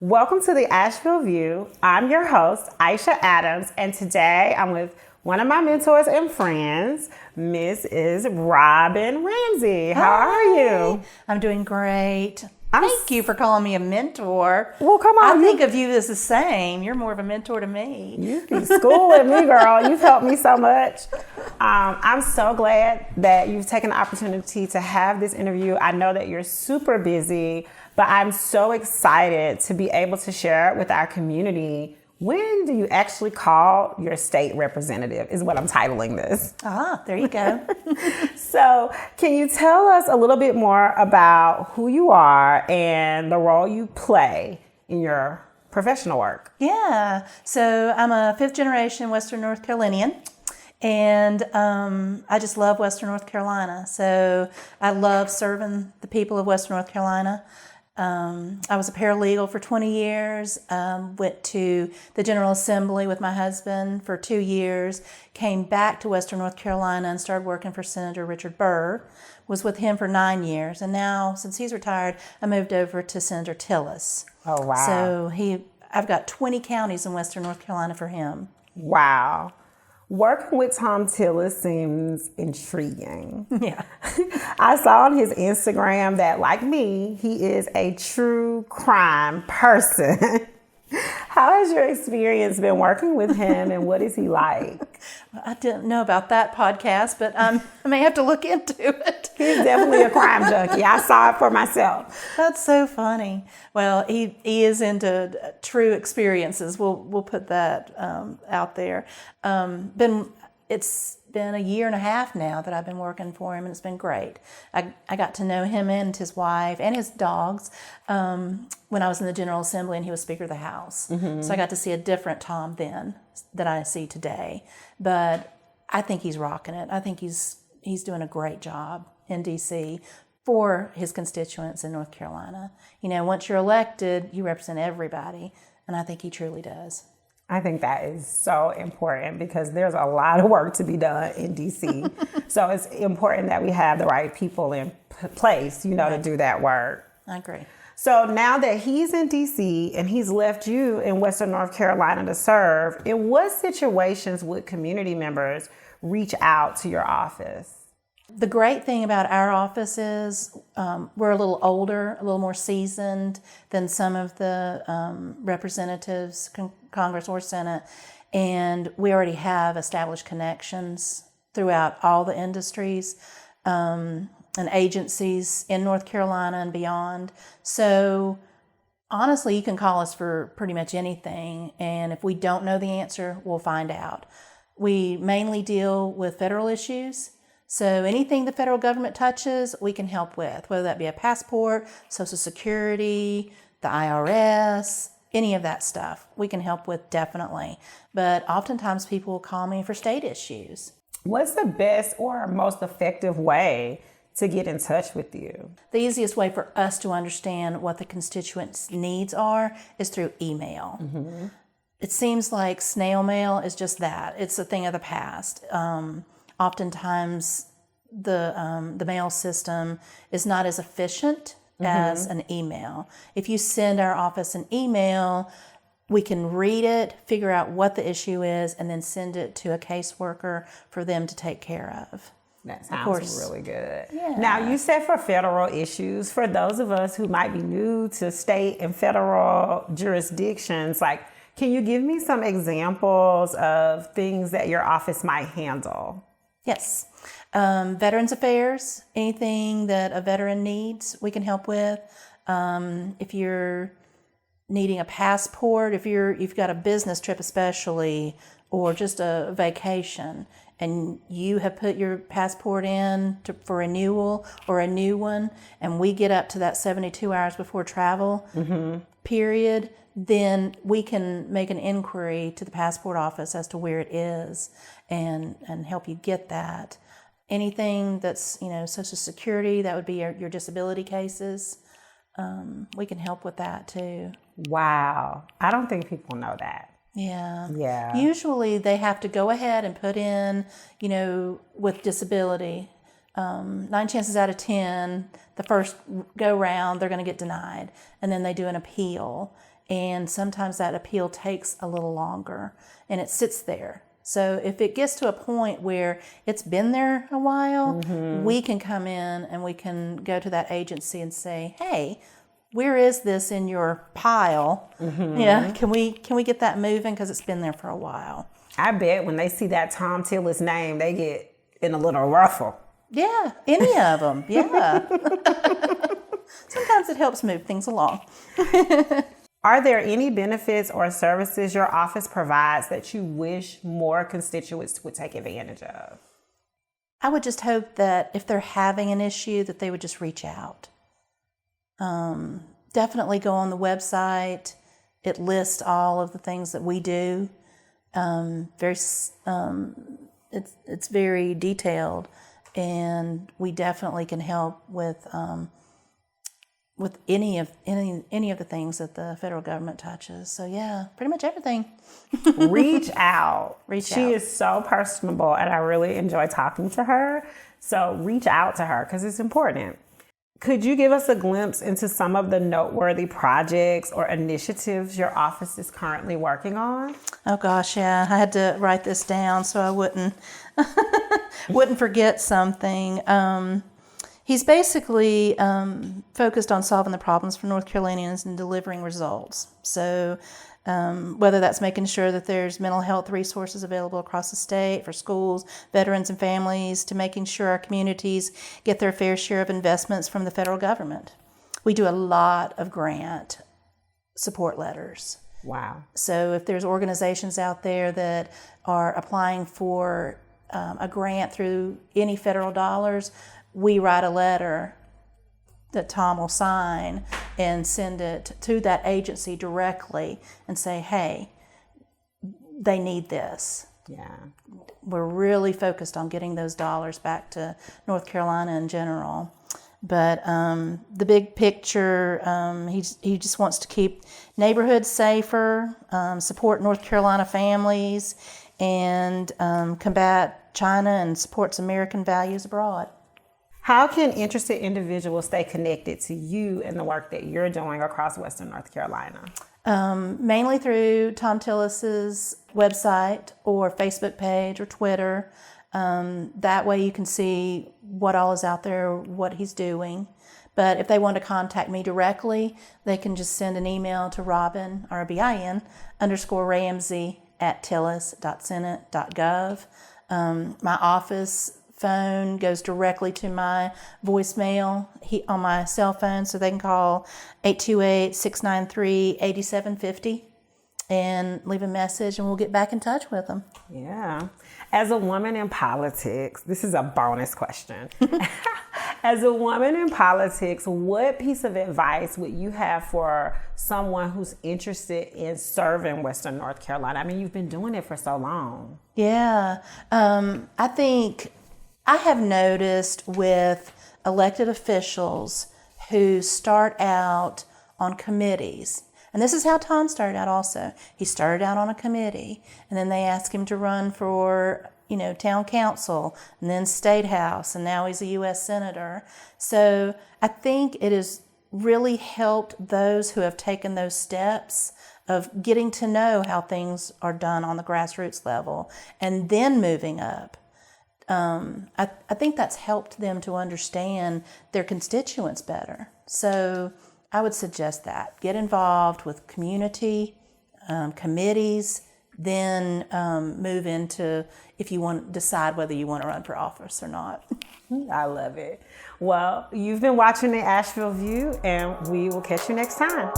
Welcome to the Asheville View. I'm your host, Aisha Adams, and today I'm with one of my mentors and friends, Mrs. Robin Ramsey. How are you? I'm doing great. Thank you for calling me a mentor. Well, come on. I think of you as the same. You're more of a mentor to me. You be schooling me, girl. You've helped me so much. I'm so glad that you've taken the opportunity to have this interview. I know that you're super busy, but I'm so excited to be able to share it with our community. When do you actually call your state representative is what I'm titling this. Ah, there you go. So can you tell us a little bit more about who you are and the role you play in your professional work? Yeah, so I'm a fifth generation Western North Carolinian. And I just love Western North Carolina. So I love serving the people of Western North Carolina. I was a paralegal for 20 years, went to the General Assembly with my husband for 2 years, came back to Western North Carolina and started working for Senator Richard Burr, was with him for 9 years. And now, since he's retired, I moved over to Senator Tillis. Oh, wow. So I've got 20 counties in Western North Carolina for him. Wow. Working with Thom Tillis seems intriguing. Yeah. I saw on his Instagram that, like me, he is a true crime person. How has your experience been working with him and what is he like? I didn't know about that podcast, but I may have to look into it. He's definitely a crime junkie. I saw it for myself. That's so funny. Well, he is into true experiences. We'll put that out there. It's been a year and a half now that I've been working for him, and it's been great. I got to know him and his wife and his dogs when I was in the General Assembly and he was Speaker of the House. Mm-hmm. So I got to see a different Thom then that I see today. But I think he's rocking it. I think he's doing a great job in D.C. for his constituents in North Carolina. You know, once you're elected, you represent everybody, and I think he truly does. I think that is so important because there's a lot of work to be done in D.C. So it's important that we have the right people in place, to do that work. I agree. So now that he's in D.C. and he's left you in Western North Carolina to serve, in what situations would community members reach out to your office? The great thing about our office is we're a little older, a little more seasoned than some of the representatives, Congress or Senate, and we already have established connections throughout all the industries and agencies in North Carolina and beyond. So honestly, you can call us for pretty much anything, and if we don't know the answer, we'll find out. We mainly deal with federal issues. So anything the federal government touches, we can help with, whether that be a passport, Social Security, the IRS, any of that stuff. We can help with definitely. But oftentimes people will call me for state issues. What's the best or most effective way to get in touch with you? The easiest way for us to understand what the constituents' needs are is through email. Mm-hmm. It seems like snail mail is just that. It's a thing of the past. Oftentimes, the mail system is not as efficient as an email. If you send our office an email, we can read it, figure out what the issue is, and then send it to a caseworker for them to take care of. That sounds really good. Yeah. Now, you said for federal issues, for those of us who might be new to state and federal jurisdictions, can you give me some examples of things that your office might handle? Yes. Veterans Affairs, anything that a veteran needs, we can help with. If you're needing a passport, if you've got a business trip especially, or just a vacation, and you have put your passport in for renewal or a new one, and we get up to that 72 hours before travel period, then we can make an inquiry to the passport office as to where it is and help you get that. Anything that's, Social Security, that would be your disability cases. We can help with that too. Wow. I don't think people know that. Yeah. Usually they have to go ahead and put in, with disability. 9 chances out of 10, the first go round, they're going to get denied. And then they do an appeal. and sometimes that appeal takes a little longer, and it sits there. So if it gets to a point where it's been there a while, we can come in and we can go to that agency and say, hey, where is this in your pile? Yeah, can we get that moving because it's been there for a while? I bet when they see that Thom Tillis name, they get in a little ruffle. Yeah, any of them. Yeah. Sometimes it helps move things along. Are there any benefits or services your office provides that you wish more constituents would take advantage of? I would just hope that if they're having an issue, that they would just reach out. Definitely go on the website. It lists all of the things that we do. It's very detailed, and we definitely can help with any of the things that the federal government touches. So yeah, pretty much everything. Reach out. She out. is so personable, and I really enjoy talking to her. So reach out to her because it's important. Could you give us a glimpse into some of the noteworthy projects or initiatives your office is currently working on? Oh gosh, yeah. I had to write this down so I wouldn't forget something. He's basically focused on solving the problems for North Carolinians and delivering results. So whether that's making sure that there's mental health resources available across the state for schools, veterans, and families, to making sure our communities get their fair share of investments from the federal government. We do a lot of grant support letters. Wow. So if there's organizations out there that are applying for a grant through any federal dollars, we write a letter that Thom will sign and send it to that agency directly and say, hey, they need this. Yeah. We're really focused on getting those dollars back to North Carolina in general. But the big picture, he just wants to keep neighborhoods safer, support North Carolina families, and combat China and supports American values abroad. How can interested individuals stay connected to you and the work that you're doing across Western North Carolina? Mainly through Thom Tillis's website or Facebook page or Twitter. That way you can see what all is out there, what he's doing. But if they want to contact me directly, they can just send an email to Robin, RBIN, _Ramsey @tillis.senate.gov. My office phone goes directly to my voicemail on my cell phone, so they can call 828-693-8750 and leave a message, and we'll get back in touch with them. Yeah. As a woman in politics, this is a bonus question. As a woman in politics, what piece of advice would you have for someone who's interested in serving Western North Carolina? I mean, you've been doing it for so long. Yeah. I think I have noticed with elected officials who start out on committees, and this is how Thom started out also. He started out on a committee, and then they asked him to run for, town council, and then state house, and now he's a U.S. senator. So I think it has really helped those who have taken those steps of getting to know how things are done on the grassroots level, and then moving up. I think that's helped them to understand their constituents better. So I would suggest that. Get involved with community, committees, then move into if you want to decide whether you want to run for office or not. I love it. Well, you've been watching the Asheville View, and we will catch you next time.